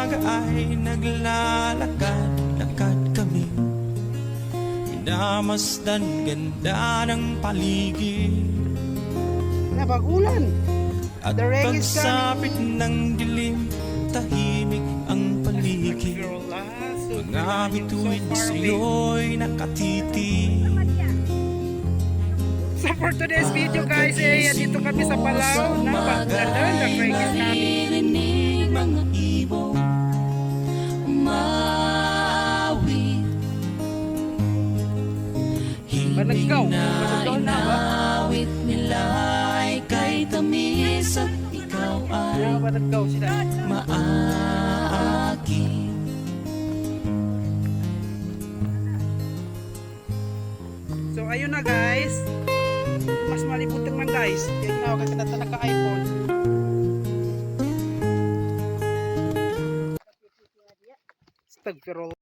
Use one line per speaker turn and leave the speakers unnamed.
umaga ay naglalakad-lakad kami, minamasdan ganda ng paligid.
Nabagulan.
At
The rain is
pagsapit ng dilim, tahimik ang paligid. Mga bituin sa'yo'y nakatiti.
So for today's video guys, dito kami sa Palau na Bagladan, the Regis namin.
Mga ibong umawit,
Banagkaw,
hiling na
Banagkaw na ba?
inawit nila ay kay tamis at ikaw ay
Banagkaw sila.
maakin.
So ayun na guys, mas malibutan man guys, yung nawagan ka na naka-iPhone. Stagfirullah.